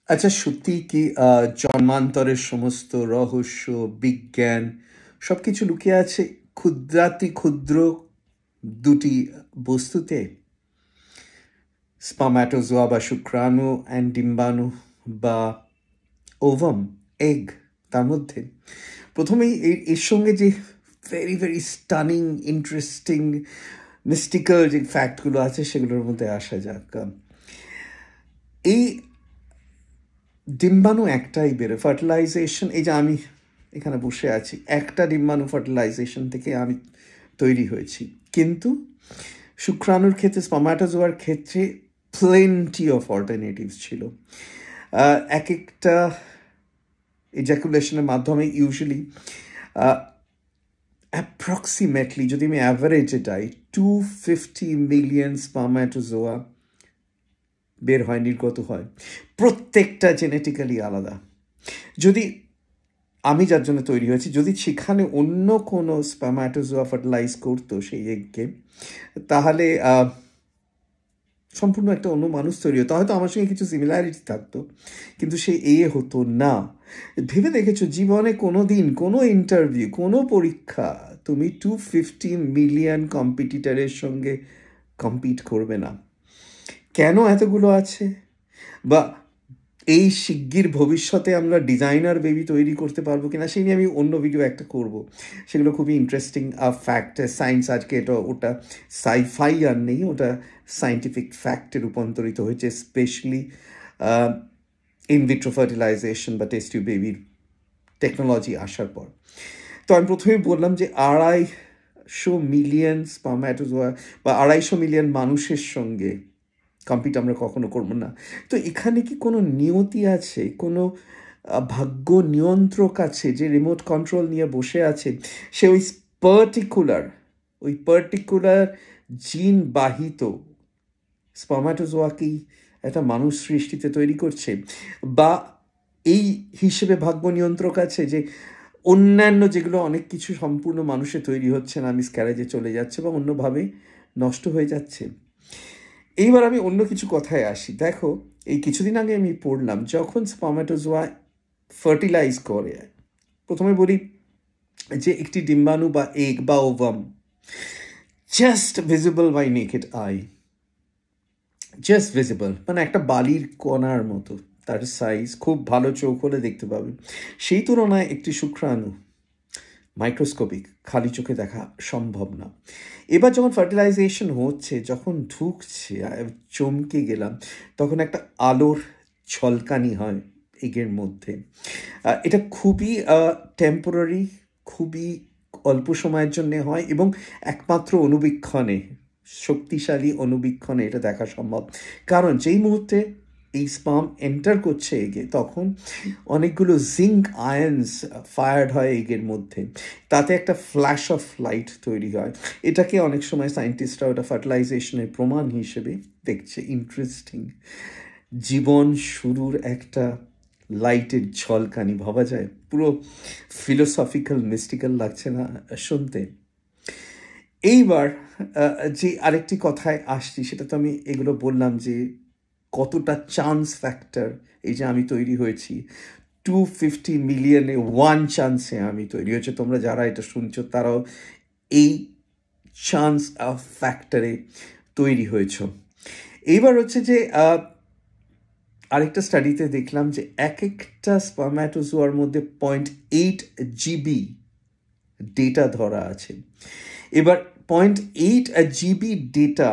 আচ্ছা, সত্যি কি জন্মান্তরের সমস্ত রহস্য, বিজ্ঞান সবকিছু লুকিয়ে আছে ক্ষুদ্রাতি ক্ষুদ্র দুটি বস্তুতে? স্পামাটোজোয়া বা শুক্রাণু অ্যান্ড ডিম্বাণু বা ওভাম, এগ, তার মধ্যে প্রথমেই এর সঙ্গে যে very very stunning, interesting, mystical যে ফ্যাক্টগুলো আছে সেগুলোর মধ্যে আসা যাক। এই ডিম্বাণু একটাই বেরোয় ফার্টিলাইজেশন। এই যে আমি এখানে বসে আছি, একটা ডিম্বাণু ফার্টিলাইজেশন থেকে আমি তৈরি হয়েছি। কিন্তু শুক্রাণুর ক্ষেত্রে, স্পামাটোজোয়ার ক্ষেত্রে প্লেন্টি অফ অল্টারনেটিভস ছিল। এক একটা ইজাকুলেশনের মাধ্যমে ইউজুয়ালি অ্যাপ্রক্সিমেটলি, যদি আমি অ্যাভারেজে যাই, 250 মিলিয়ন স্পামাটোজোয়া বের হয়, নির্গত হয়। প্রত্যেকটা জেনেটিক্যালি আলাদা। যদি আমি যার জন্য তৈরি হয়েছি, যদি সেখানে অন্য কোনো স্পামাটোজোয়া ফার্টিলাইজ করতো সেই এগকে, তাহলে সম্পূর্ণ একটা অন্য মানুষ তৈরি হতো। হয়তো আমার সঙ্গে কিছু সিমিলারিটি থাকতো, কিন্তু সে হতো না। ভেবে দেখেছো জীবনে কোনো দিন কোনো ইন্টারভিউ, কোনো পরীক্ষা তুমি 250 মিলিয়ন কম্পিটিটরের সঙ্গে কম্পিট করবে না? কেন এতগুলো আছে? বা এই শিগগির ভবিষ্যতে আমরা ডিজাইনার বেবি তৈরি করতে পারবো কিনা সেই নিয়ে আমি অন্য ভিডিও একটা করব। সেগুলো খুবই ইন্টারেস্টিং ফ্যাক্ট। সায়েন্স আজকে ওটা সাইফাই আর নেই, ওটা সায়েন্টিফিক ফ্যাক্টে রূপান্তরিত হয়েছে, স্পেশালি ইনভিট্রো ফার্টিলাইজেশন বা টেস্ট টিউব বেবির টেকনোলজি আসার পর। তো আমি প্রথমেই বললাম যে 250 মিলিয়ন স্পামাটোজোয়া বা 250 মিলিয়ন মানুষের সঙ্গে কম্পিট আমরা কখনো করব না। তো এখানে কি কোনো নিয়তি আছে, কোনো ভাগ্য নিয়ন্ত্রক আছে যে রিমোট কন্ট্রোল নিয়ে বসে আছে? সে ওই পার্টিকুলার জিন বাহিত স্পামাটোজোয়াকেই একটা মানুষ সৃষ্টিতে তৈরি করছে? বা এই হিসেবে ভাগ্য নিয়ন্ত্রক আছে যে অন্যান্য যেগুলো অনেক কিছু সম্পূর্ণ মানুষে তৈরি হচ্ছে না, মিসক্যারেজে চলে যাচ্ছে বা অন্যভাবে নষ্ট হয়ে যাচ্ছে? এইবার আমি অন্য কিছু কথায় আসি। দেখো, এই কিছুদিন আগে আমি পড়লাম, যখন স্পামাটোজোয়া ফার্টিলাইজ করে, প্রথমে বলি যে একটি ডিম্বাণু বা এগ বা ovum just visible by naked eye, just visible, মানে একটা বালির কণার মতো তার সাইজ, খুব ভালো চোখ হলে দেখতে পাবে। সেই তুলনায় একটি শুক্রাণু মাইক্রোস্কোপিক, খালি চোখে দেখা সম্ভব না। এবার যখন ফার্টিলাইজেশন হচ্ছে, যখন ঢুকছে, চমকে গেলাম, তখন একটা আলোর ঝলকানি হয় এগের মধ্যে। এটা খুবই টেম্পোরারি, খুবই অল্প সময়ের জন্যে হয় এবং একমাত্র অণুবীক্ষণে, শক্তিশালী অণুবীক্ষণে এটা দেখা সম্ভব। কারণ যেই মুহূর্তে এই স্পার্ম এন্টার করছে এগে, তখন অনেকগুলো জিঙ্ক আয়ন্স ফায়ার্ড হয় এগের মধ্যে, তাতে একটা ফ্ল্যাশ অফ লাইট তৈরি হয়। এটাকে অনেক সময় সায়েন্টিস্টরা ওটা ফার্টিলাইজেশনের প্রমাণ হিসেবে দেখছে। ইন্টারেস্টিং, জীবন শুরুর একটা লাইটের ঝলকানি, ভাবা যায়? পুরো ফিলোসফিক্যাল, মিস্টিক্যাল লাগছে না শুনতে? এইবার যে আরেকটি কথায় আসছি, সেটা তো আমি এগুলো বললাম যে কতটা চান্স ফ্যাক্টর। এই যে আমি তৈরি হয়েছি 250 মিলিয়নে, ওয়ান চান্সে আমি তৈরি হয়েছে। তোমরা যারা এটা শুনছো তারাও এই চান্স ফ্যাক্টরে তৈরি হয়েছ। এইবার হচ্ছে যে আরেকটা স্টাডিতে দেখলাম যে এক একটা স্পার্ম্যাটোজোয়ার মধ্যে 0.8 GB ডেটা ধরা আছে। এবার 0.8 GB ডেটা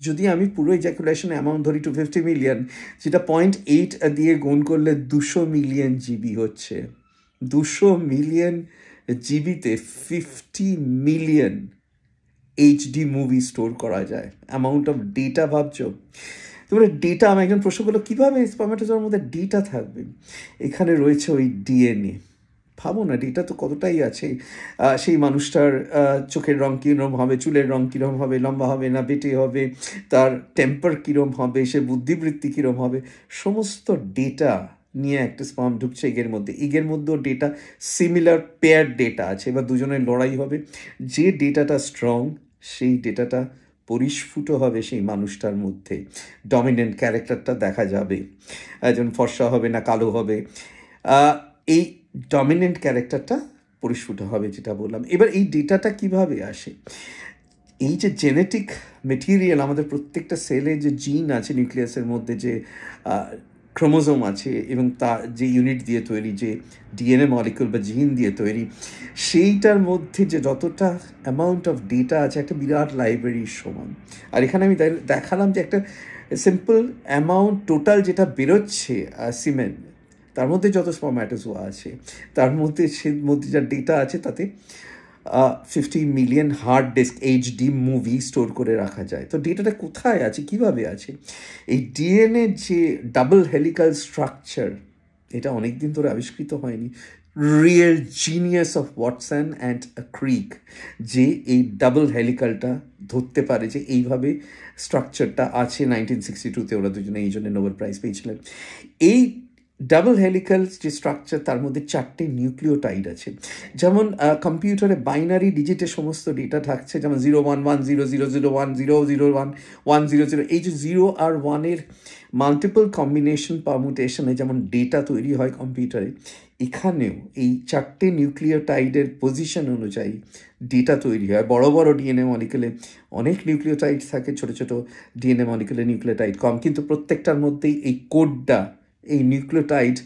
যদি আমি পুরো ইজাকুলেশন অ্যামাউন্ট ধরি 250 মিলিয়ন, যেটা 0.8 দিয়ে গুণ করলে 200 মিলিয়ন জিবি হচ্ছে। 200 মিলিয়ন জিবিতে 50 মিলিয়ন HD মুভি স্টোর করা যায়। অ্যামাউন্ট অফ ডেটা ভাবছো? তারপরে ডেটা, আমি একজন প্রশ্ন করলো কীভাবে স্পার্ম্যাটোজোয়ার মধ্যে ডেটা থাকবে? এখানে রয়েছে ওই ডিএনএ। ভাবো না, ডেটা তো কতটাই আছে। সেই মানুষটার চোখের রং কীরকম হবে, চুলের রং কীরকম হবে, লম্বা হবে না বেটে হবে, তার টেম্পার কীরকম হবে, সে বুদ্ধিবৃত্তি কীরকম হবে, সমস্ত ডেটা নিয়ে একটা স্পার্ম ঢুকছে এগের মধ্যে। এগের মধ্যেও ডেটা, সিমিলার পেয়ার ডেটা আছে। এবার দুজনের লড়াই হবে, যে ডেটাটা স্ট্রং সেই ডেটাটা পরিস্ফুট হবে সেই মানুষটার মধ্যে, ডমিনেন্ট ক্যারেক্টারটা দেখা যাবে, একজন ফর্সা হবে না কালো হবে, এই ডমিনেন্ট ক্যারেক্টারটা পরিস্ফুট হবে, যেটা বললাম। এবার এই ডেটাটা কিভাবে আসে? এই যে জেনেটিক মেটেরিয়াল, আমাদের প্রত্যেকটা সেলে যে জিন আছে, নিউক্লিয়াসের মধ্যে যে ক্রোমোজোম আছে এবং তা যে ইউনিট দিয়ে তৈরি, যে ডিএনএ মলিকুল বা জিন দিয়ে তৈরি, সেইটার মধ্যে যে যতটা অ্যামাউন্ট অফ ডেটা আছে একটা বিরাট লাইব্রেরির সমান। আর এখানে আমি দেখালাম যে একটা সিম্পল অ্যামাউন্ট টোটাল যেটা বেরোচ্ছে সিমেন, তার মধ্যে যত স্পারম্যাটোজোয়া আছে তার মধ্যে যা ডেটা আছে তাতে 50 million hard disk HD movie store করে রাখা যায়। তো ডেটাটা কোথায় আছে, কিভাবে আছে? এই ডিএনএ যে ডাবল হেলিক্যাল স্ট্রাকচার, এটা অনেক দিন ধরে আবিষ্কৃত হয়নি। Real genius of Watson and ক্রিক যে এই ডাবল হেলিক্যালটা ধরতে পারে, যে এইভাবে স্ট্রাকচারটা আছে। 1962-তে ওরা দুজনে এই জন্য নোবেল প্রাইজ পেয়েছিলেন। এই ডাবল হেলিক্যাল যে স্ট্রাকচার, তার মধ্যে 4টে নিউক্লিওটাইড আছে। যেমন কম্পিউটারে বাইনারি ডিজিটে সমস্ত ডেটা থাকছে, যেমন 0110001001100, এই যে 0 আর 1-এর মাল্টিপল কম্বিনেশন পারমুটেশনে যেমন ডেটা তৈরি হয় কম্পিউটারে, এখানেও এই 4টে নিউক্লিওটাইডের পজিশন অনুযায়ী ডেটা তৈরি হয়। বড় বড় ডিএনএ মলিকুলে অনেক নিউক্লিওটাইড থাকে, ছোট ছোট ডিএনএ মলিকুলে নিউক্লিওটাইড কম, কিন্তু প্রত্যেকটার মধ্যেই এই কোডটা, এই নিউক্লিওটাইড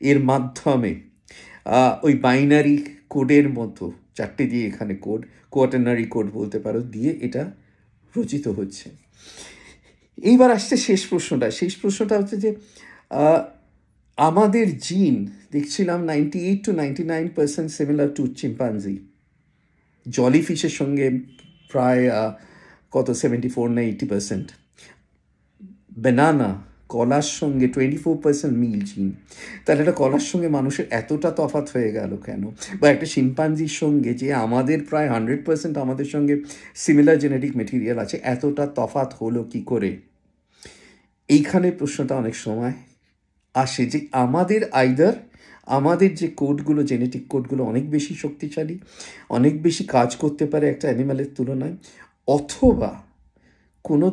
এর মাধ্যমে ওই বাইনারি কোডের মতো 4টে দিয়ে এখানে কোড, কোয়াটার্নারি কোড বলতে পারো, দিয়ে এটা রচিত হচ্ছে। এইবার আসছে শেষ প্রশ্নটা হচ্ছে যে আমাদের জিন দেখছিলাম 98 to 99% সিমিলার টু চিম্পাঞ্জি। জলিফিশের সঙ্গে প্রায় 74 না 80%। ব্যানানা, কলার সঙ্গে 24% মিল জিন। তাহলে একটা কলার সঙ্গে মানুষের এতটা তফাৎ হয়ে গেল কেন? বা একটা শিম্পাঞ্জির সঙ্গে, যে আমাদের প্রায় 100% আমাদের সঙ্গে সিমিলার জেনেটিক মেটেরিয়াল আছে, এতটা তফাৎ হলো কি করে? এইখানে প্রশ্নটা অনেক সময় আসে যে আমাদের যে কোডগুলো, জেনেটিক কোডগুলো অনেক বেশি শক্তিশালী, অনেক বেশি কাজ করতে পারে একটা অ্যানিম্যালের তুলনায়, অথবা কোনো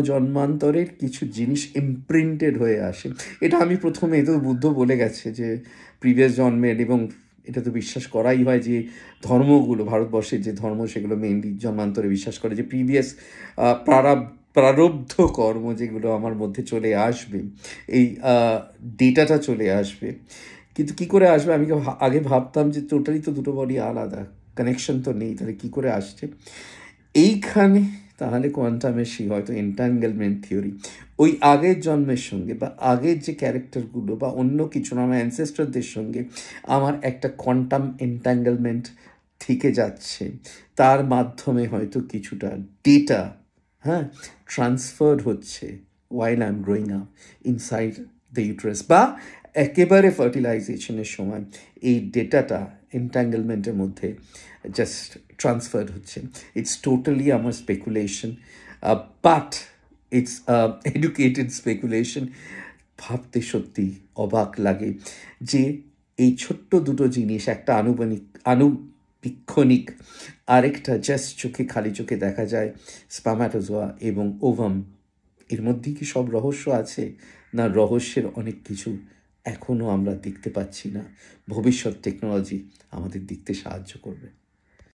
জন্মান্তরের কিছু জিনিস ইমপ্রিন্টেড হয়ে আসে। এটা আমি প্রথমে, তো বুদ্ধ বলে গেছে যে প্রিভিয়াস জন্মের, এবং এটা তো বিশ্বাস করাই হয় যে ধর্মগুলো, ভারতবর্ষের যে ধর্ম, সেগুলো মেইনলি জন্মান্তরে বিশ্বাস করে যে প্রিভিয়াস প্রারব্ধ কর্ম যেগুলো আমার মধ্যে চলে আসবে, এই ডেটাটা চলে আসবে। কিন্তু কি করে আসবে? আমি আগে ভাবতাম যে টোটালি তো দুটো বডি আলাদা, কানেকশন তো নেই, তাহলে কি করে আসছে? এইখানে তাহলে কোয়ান্টামের হয়তো এন্টাঙ্গেলমেন্ট থিওরি, ওই আগের জন্মের সঙ্গে বা আগের যে ক্যারেক্টারগুলো বা অন্য কিছু না, আমার অ্যানসেস্টরদের সঙ্গে আমার একটা কোয়ান্টাম এন্টাঙ্গেলমেন্ট থেকে যাচ্ছে, তার মাধ্যমে হয়তো কিছুটা ডেটা ট্রান্সফার্ড হচ্ছে while I'm growing up inside the uterus, বা একেবারে ফার্টিলাইজেশনের সময় এই ডেটাটা এন্টাঙ্গেলমেন্টের মধ্যে জাস্ট ট্রান্সফার্ড হচ্ছে। ইটস টোটালি আমার speculation, but it's educated speculation. ভাবতে সত্যি অবাক লাগে যে এই ছোট্ট দুটো জিনিস, একটা আনুবীক্ষণিক, আরেকটা জাস্ট খালি চোখে দেখা যায়, স্পার্মাটোজোয়া এবং ওভাম, এর মধ্যেই কি সব রহস্য আছে? না, রহস্যের অনেক কিছু এখনও আমরা দেখতে পাচ্ছি না। ভবিষ্যৎ টেকনোলজি আমাদের দেখতে সাহায্য করবে।